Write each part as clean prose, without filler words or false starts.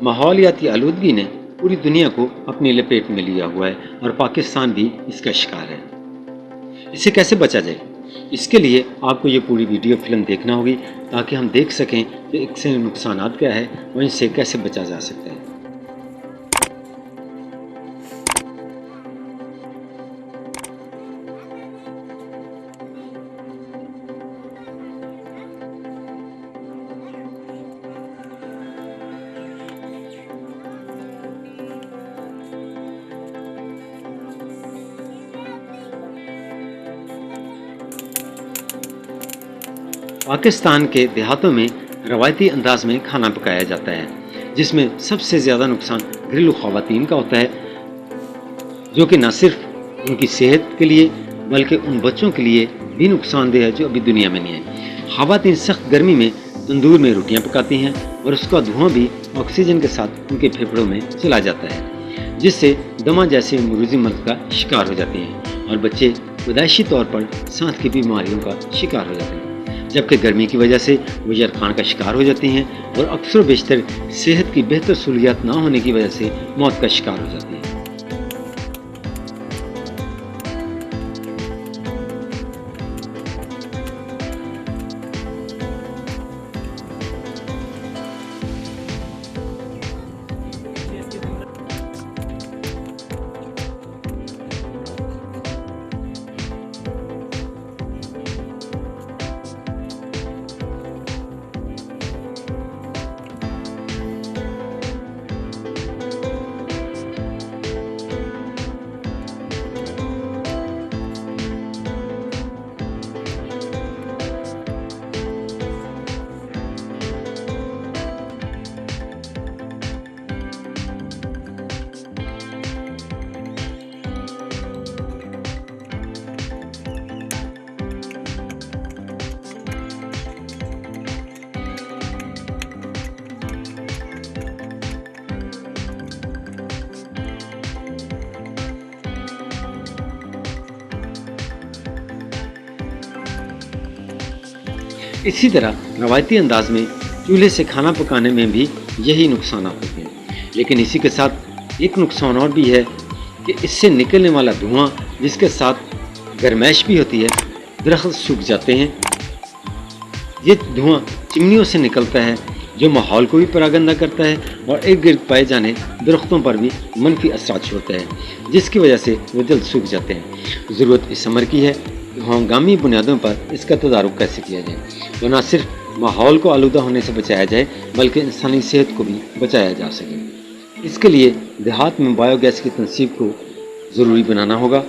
माहौलियाती आलूदगी ने पूरी दुनिया को अपनी लपेट में लिया हुआ है और पाकिस्तान भी इसका शिकार है। इसे कैसे बचा जाए, इसके लिए आपको ये पूरी वीडियो फिल्म देखना होगी ताकि हम देख सकें कि इससे नुकसानात क्या है और इनसे कैसे बचा जा सकता है। पाकिस्तान के देहातों में रवायती अंदाज में खाना पकाया जाता है, जिसमें सबसे ज़्यादा नुकसान घरेलू ख़वातीन का होता है, जो कि न सिर्फ उनकी सेहत के लिए बल्कि उन बच्चों के लिए भी नुकसानदेह है जो अभी दुनिया में नहीं है। ख़वातीन सख्त गर्मी में तंदूर में रोटियां पकाती हैं और उसका धुआं भी ऑक्सीजन के साथ उनके फेफड़ों में चला जाता है, जिससे दमा जैसे मरूजी मर्ज का शिकार हो जाते हैं और बच्चे पैदाइशी तौर पर सांस की बीमारियों का शिकार हो जाते हैं। जबकि गर्मी की वजह से वो जरखान का शिकार हो जाते हैं और अक्सर बेशतर सेहत की बेहतर सहूलियात ना होने की वजह से मौत का शिकार हो जाते हैं। इसी तरह रवायती अंदाज में चूल्हे से खाना पकाने में भी यही नुकसान होते हैं, लेकिन इसी के साथ एक नुकसान और भी है कि इससे निकलने वाला धुआं, जिसके साथ गर्माइश भी होती है, दरख्त सूख जाते हैं। ये धुआं चिमनियों से निकलता है जो माहौल को भी परागंदा करता है और इर्द गिर्द पाए जाने दरख्तों पर भी मनफी असरात छोड़ता है, जिसकी वजह से वो जल्द सूख जाते हैं। ज़रूरत इस अमर की है कि हंगामी बुनियादों पर इसका तदारुक कैसे किया जाए, वो न सिर्फ माहौल को आलूदा होने से बचाया जाए बल्कि इंसानी सेहत को भी बचाया जा सके। इसके लिए देहात में बायोगैस की तनसीब को ज़रूरी बनाना होगा।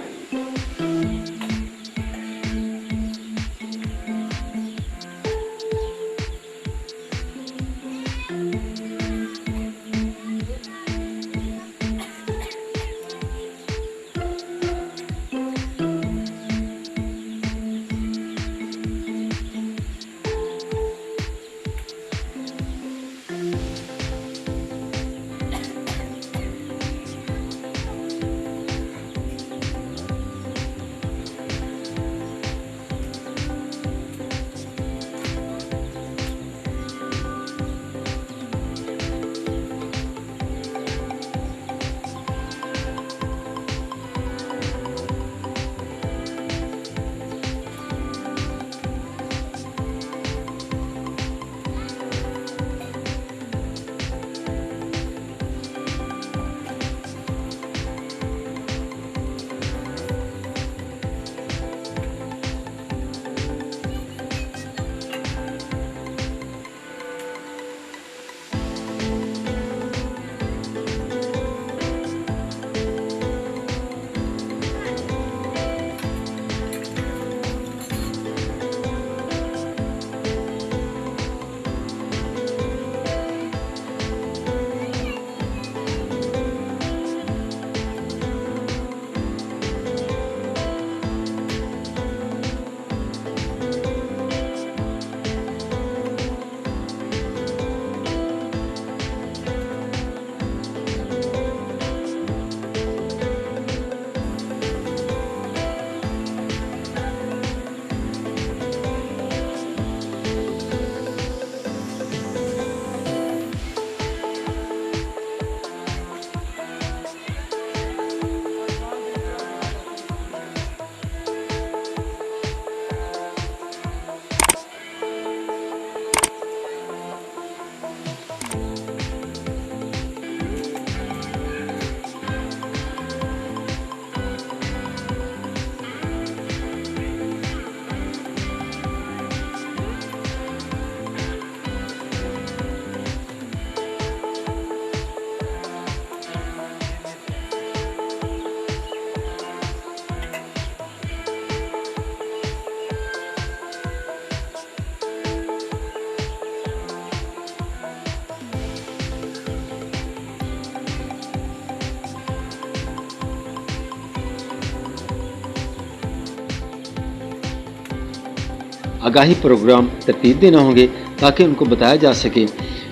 आगाही प्रोग्राम तरतीब देना होंगे ताकि उनको बताया जा सके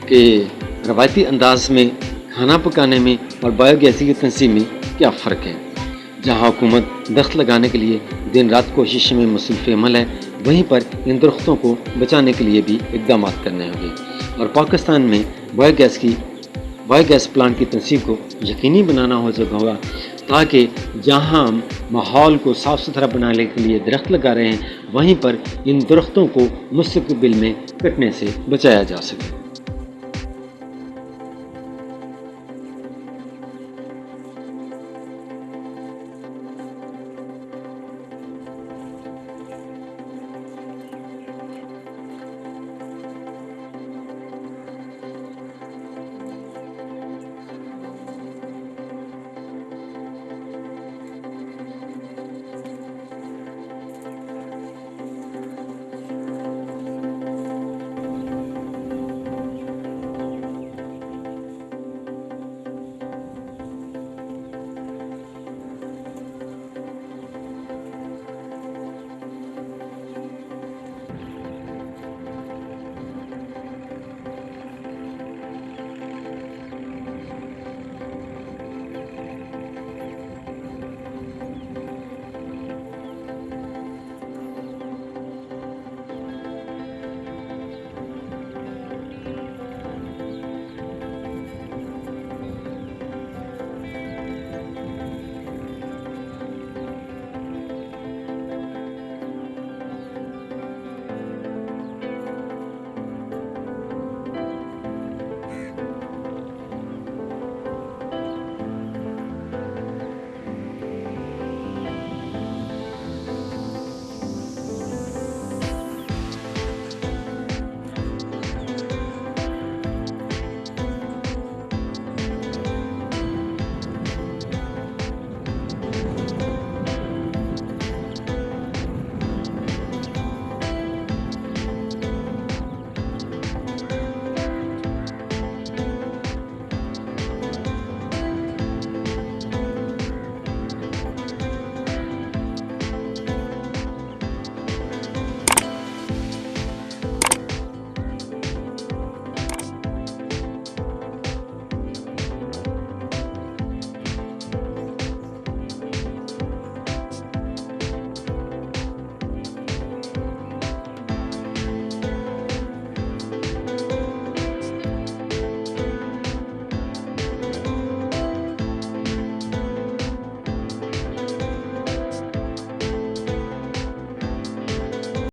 कि रवायती अंदाज में खाना पकाने में और बायोगैस की तंसीम में क्या फ़र्क है। जहाँ हुकूमत दरख्त लगाने के लिए दिन रात कोशिश में मुसलफ़ अमल है, वहीं पर इन दरख्तों को बचाने के लिए भी इक़दाम करने होंगे और पाकिस्तान में बायोगैस प्लांट की तंसीब को यकीनी बनाना होगा ताकि जहाँ हम माहौल को साफ़ सुथरा बनाने के लिए दरख्त लगा रहे हैं, वहीं पर इन दरख्तों को मुस्तक़बिल में कटने से बचाया जा सके।